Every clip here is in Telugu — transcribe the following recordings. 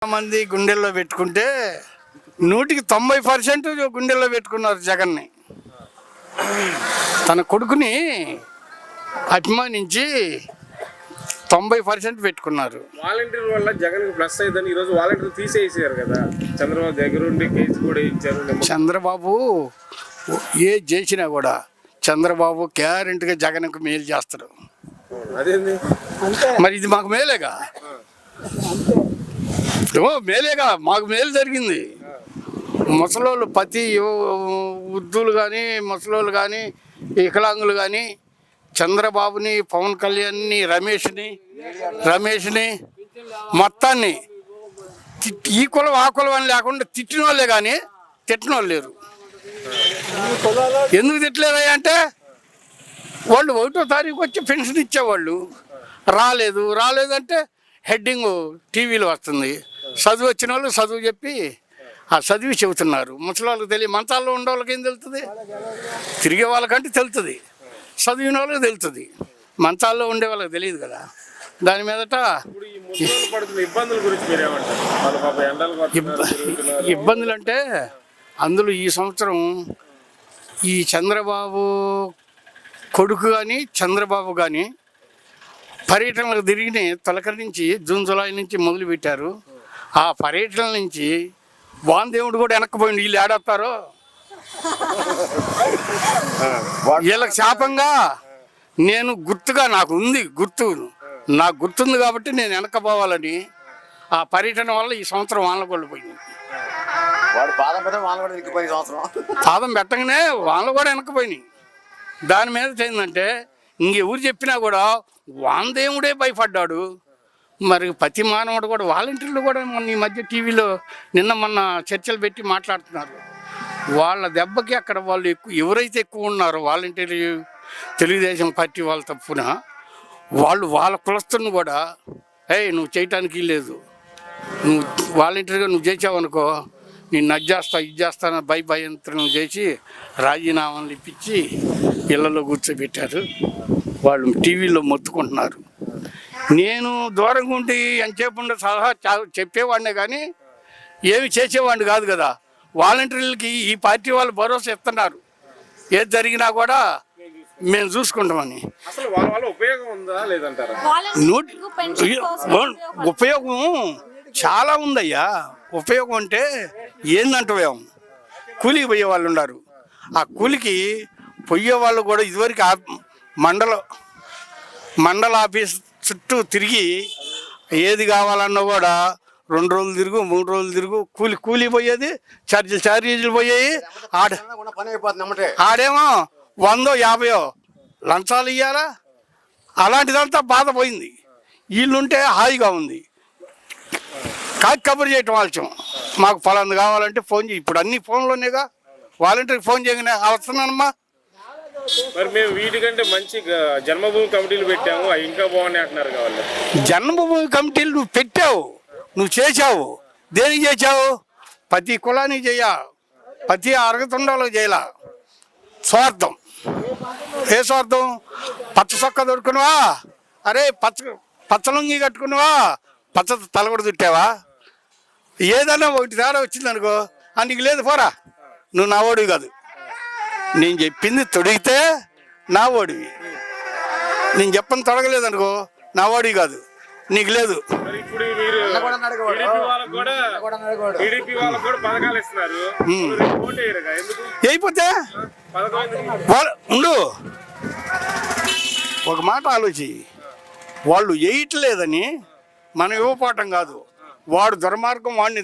మంది గుండెల్లో పెట్టుకుంటే 90% గుండెల్లో పెట్టుకున్నారు జగన్ని. తన కొడుకుని అభిమానించి 90% పెట్టుకున్నారు. వాలంటీర్ వల్ల జగన్ ప్లస్ అయిందని ఈరోజు వాలంటీర్ తీసేసారు కదా. చంద్రబాబు దగ్గరుండి కేసు కూడా ఇచ్చారు. చంద్రబాబు ఏ చేసినా కూడా చంద్రబాబు గ్యారెంటీగా జగన్కు మేలు చేస్తాడు. అదేంది మరి ఇది మాకు మేలేగా, మేలేగా, మాకు మేలు జరిగింది. ముసలోళ్ళు ప్రతి వృద్ధులు కానీ ముసలోళ్ళు కానీ వికలాంగులు కానీ చంద్రబాబుని, పవన్ కళ్యాణ్ని, రమేష్ని మొత్తాన్ని ఈ కులం ఆ కులం అని లేకుండా తిట్టిన వాళ్ళే కానీ తిట్టిన వాళ్ళు లేరు. ఎందుకు తిట్టలేదా అంటే వాళ్ళు 1వ తారీఖు వచ్చి పెన్షన్ ఇచ్చేవాళ్ళు. రాలేదంటే హెడ్డింగ్ టీవీలో వస్తుంది. చదువు వచ్చిన వాళ్ళు చదువు చెప్పి ఆ చదివి చెబుతున్నారు. ముసలి వాళ్ళకి తెలియదు, మంచాల్లో ఉండే వాళ్ళకి ఏం తెలుస్తుంది? తిరిగే వాళ్ళకంటే తెలుస్తుంది, చదివిన వాళ్ళకి తెలుస్తుంది, మంచాల్లో ఉండే వాళ్ళకి తెలియదు కదా. దాని మీదట ఇబ్బందులు అంటే అందులో ఈ సంవత్సరం ఈ చంద్రబాబు కొడుకు కానీ చంద్రబాబు కానీ పర్యటనలకు తిరిగి తొలకరి నుంచి జూన్ జూలై నుంచి మొదలుపెట్టారు. ఆ పర్యటన నుంచి వాందేవుడు కూడా వెనక్కిపోయింది. వీళ్ళు ఏడొస్తారో వీళ్ళకి శాపంగా నేను గుర్తుగా నాకు గుర్తుంది కాబట్టి నేను వెనక్కపోవాలని ఆ పర్యటన వల్ల ఈ సంవత్సరం వానలు కొల్లిపోయింది. పాదం పెట్టగానే వానలు కూడా వెనక్కిపోయినాయి. దాని మీద ఏంటంటే ఇంకెవరు చెప్పినా కూడా వాందేవుడే భయపడ్డాడు. మరి ప్రతి మానవుడు కూడా వాలంటీర్లు కూడా మొన్న ఈ మధ్య టీవీలో మొన్న చర్చలు పెట్టి మాట్లాడుతున్నారు. వాళ్ళ దెబ్బకి అక్కడ వాళ్ళు ఎవరైతే ఎక్కువ ఉన్నారో వాలంటీర్ తెలుగుదేశం పార్టీ వాళ్ళ తప్పున వాళ్ళ కులస్తుని కూడా నువ్వు చేయటానికి లేదు, నువ్వు వాలంటీర్గా నువ్వు చేసావనుకో నేను ఇది చేస్తానని భయభయంత్రం చేసి రాజీనామాలు ఇప్పించి ఇళ్లలో కూర్చోబెట్టారు. వాళ్ళు టీవీలో మొత్తుకుంటున్నారు. నేను దూరంగా ఉండి ఎంతసేపు సలహా చెప్పేవాడినే కానీ ఏమి చేసేవాడిని కాదు కదా. వాలంటీర్లకి ఈ పార్టీ వాళ్ళు భరోసా ఇస్తున్నారు, ఏది జరిగినా కూడా మేము చూసుకుంటామని. ఉపయోగం చాలా ఉందయ్యా. ఉపయోగం అంటే ఏందంటావేమో, కూలికి పోయే వాళ్ళు ఉన్నారు. ఆ కూలికి పోయే వాళ్ళు కూడా ఇదివరకు మండల ఆఫీస్ చుట్టూ తిరిగి ఏది కావాలన్నా కూడా 2 రోజులు తిరుగు 3 రోజులు తిరుగు కూలి పోయేది, ఛార్జీలు పోయేవి. ఆడేమో 100-50 లంచాలు ఇవ్వాలా. అలాంటిదంతా బాధ పోయింది. వీళ్ళుంటే హాయిగా ఉంది. కబురు చేయటం ఆలస్యం. మాకు ఫలాంది కావాలంటే ఫోన్ చేయి. ఇప్పుడు అన్ని ఫోన్లోనేగా. వాలంటీర్కి ఫోన్ చేయగానే వస్తున్నానమ్మా. మరి మేము వీటికంటే మంచి జన్మభూమి కమిటీలు పెట్టాము, అవి ఇంకా బాగున్నాయి అంటున్నారు కావాలి. జన్మభూమి కమిటీలు నువ్వు పెట్టావు, నువ్వు చేసావు. దేనికి చేసావు? ప్రతి కులానికి చేయ, ప్రతి అరగతుండాలో చేయాల. స్వార్థం. ఏ స్వార్థం? పచ్చ సొక్క దొరుకున్నావా, అరే పచ్చలుంగి కట్టుకున్నావా, పచ్చ తల కూడా చుట్టావా, ఏదైనా ఒకటి తేడా వచ్చిందనుకో నీకు లేదు పోరా, నువ్వు నా ఓడివి కాదు. నేను చెప్పింది తొడిగితే నా ఓడివి, నేను చెప్పని తొడగలేదనుకో నా ఓడివి కాదు, నీకు లేదు. అయిపోతే ఉండు, ఒక మాట ఆలోచి. వాళ్ళు వేయట్లేదని మనం ఇవ్వపోవటం కాదు. వాడు దుర్మార్గం వాడిని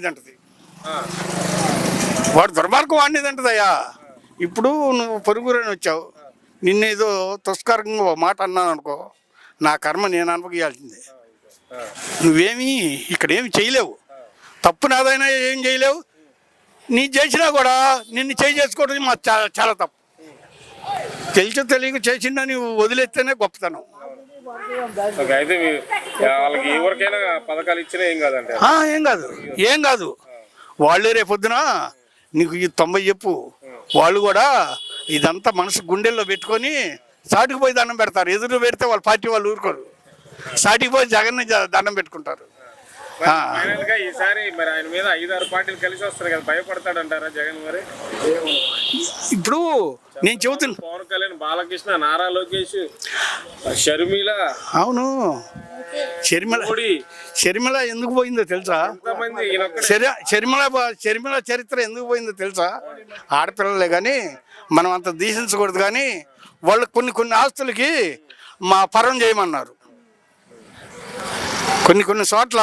తింటదయ్యా. ఇప్పుడు నువ్వు పొరుగురని వచ్చావు, నిన్నేదో తుస్కరంగా ఒక మాట అన్నాను అనుకో, నా కర్మ నేను అనుభవించాల్సిందే. నువ్వేమీ ఇక్కడేమి చేయలేవు. తప్పు నాదైనా ఏం చేయలేవు. నీ చేసినా కూడా నిన్ను చేసుకోవడం మా చాలా తప్పు. తెలియక చేసిందా నువ్వు వదిలేస్తేనే గొప్పతనం. ఏం కాదు. వాళ్ళే రేపొద్దున నీకు ఈ 90 చెప్పు, వాళ్ళు కూడా ఇదంతా మనసు గుండెల్లో పెట్టుకొని సాటికి పోయి దండం పెడతారు. ఎదురు పెడితే వాళ్ళ పార్టీ వాళ్ళు ఊరుకోరు. సాటికి పోయి జగన్ని దండం పెట్టుకుంటారు. ఫైనల్ గా ఈసారి మరి ఆయన మీద 5-6 పార్టీలు కలిసి వస్తారు కదా, భయపడతాడంటారా జగన్ మరి? ఇప్పుడు నేను చెబుతున్నా, పవన్ కళ్యాణ్, బాలకృష్ణ, నారా లోకేష్, షర్మిల, అవును మోడీ, షర్మిల ఎందుకు పోయిందో తెలుసా? ఎంతమంది ఈయనొక్కడే. షర్మిల చరిత్ర ఎందుకు పోయిందో తెలుసా? ఆడపిల్లలే కానీ మనం అంత దీసించకూడదు, కానీ వాళ్ళు కొన్ని ఆస్తులకి మా పరం చేయమన్నారు. కొన్ని చోట్ల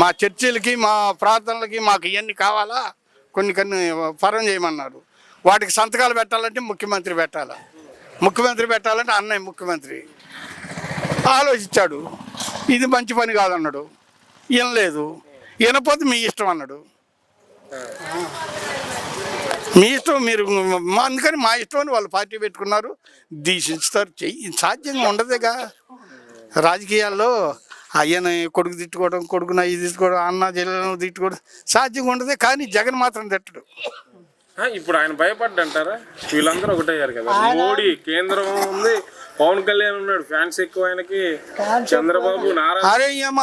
మా చర్చిలకి, మా ప్రార్థనలకి మాకు ఇవన్నీ కావాలా, కొన్ని పరం చేయమన్నారు. వాటికి సంతకాలు పెట్టాలంటే ముఖ్యమంత్రి పెట్టాలంటే అన్నయ్య ముఖ్యమంత్రి ఆలోచించాడు. ఇది మంచి పని కాదన్నాడు, వినలేదు. వినపోతే మీ ఇష్టం అన్నాడు. మీ ఇష్టం, మీరు అందుకని మా ఇష్టం అని వాళ్ళు పార్టీ పెట్టుకున్నారు, దీక్షిస్తారు. సాధ్యంగా ఉండదేగా రాజకీయాల్లో. అయ్యని కొడుకు తిట్టుకోవడం, కొడుకుని అయ్యి తిట్టుకోవడం, అన్న చెల్లెలను తిట్టుకోవడం సాధ్యంగా ఉండదే. కానీ జగన్ మాత్రం తిట్టడు. ఇప్పుడు ఆయన భయపడ్డంటారా? వీళ్ళందరూ ఒకటయ్యారు కదా, మోడీ కేంద్రం ఉంది, పవన్ కళ్యాణ్ ఉన్నాడు, ఫ్యాన్స్ ఎక్కువ ఆయనకి, చంద్రబాబు, నారా. అరే అమ్మ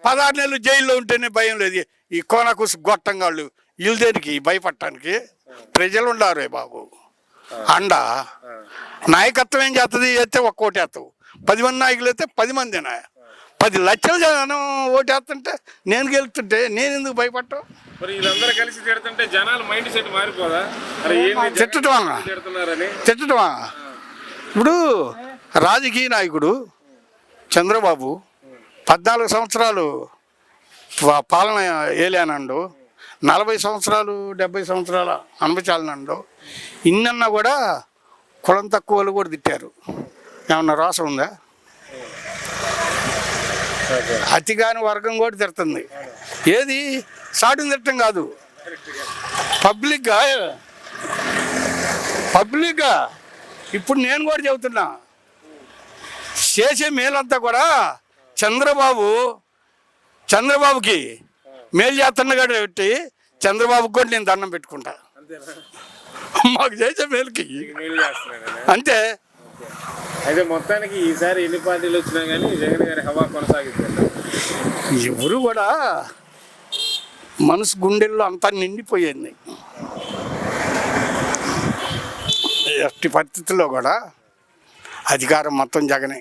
16 నెలలు జైల్లో ఉంటేనే భయం లేదు. ఈ కోనకూసు గొట్టంగాళ్ళు వీళ్ళు దేనికి భయపడటానికి? ప్రజలు ఉండారు బాబు అండ. నాయకత్వం ఏం చేస్తుంది? అయితే ఒక్క ఓటు వేస్తావు, 10 మంది నాయకులు అయితే 10 మందినా, 10 లక్షల జనం ఓటు వేస్తుంటే నేను గెలుస్తుంటే నేను ఎందుకు భయపడటం? మరి వీళ్ళందరూ కలిసి తిడుతుంటే జనాల మైండ్ సెట్ మారిపోదా? తిట్టడమా? ఇప్పుడు రాజకీయ నాయకుడు చంద్రబాబు 14 సంవత్సరాలు పాలన ఏలానండు, 40 సంవత్సరాలు 70 సంవత్సరాలు అనుభవించాలనండు. ఇన్నన్నా కూడా కులం తక్కువ వాళ్ళు కూడా తిట్టారు. ఏమన్నా రాసం ఉందా? అతిగాని వర్గం కూడా తిడుతుంది. ఏది సాటుని తిట్టడం కాదు, పబ్లిక్గా ఇప్పుడు నేను కూడా చెబుతున్నా, చేసే మేలంతా కూడా చంద్రబాబుకి మేలు చేస్తున్నా కాబట్టి చంద్రబాబుకి కూడా నేను దండం పెట్టుకుంటా. మాకు చేసే మేలుకి అంతే. అయితే మొత్తానికి ఈసారి ఎన్ని పార్టీలు వచ్చినా కానీ జగన్ గారి హవా కొనసాగుతుంది. ఎవరు కూడా మనసు గుండెల్లో అంతా నిండిపోయింది. ఎట్టి పరిస్థితుల్లో కూడా అధికారం మొత్తం జగనే.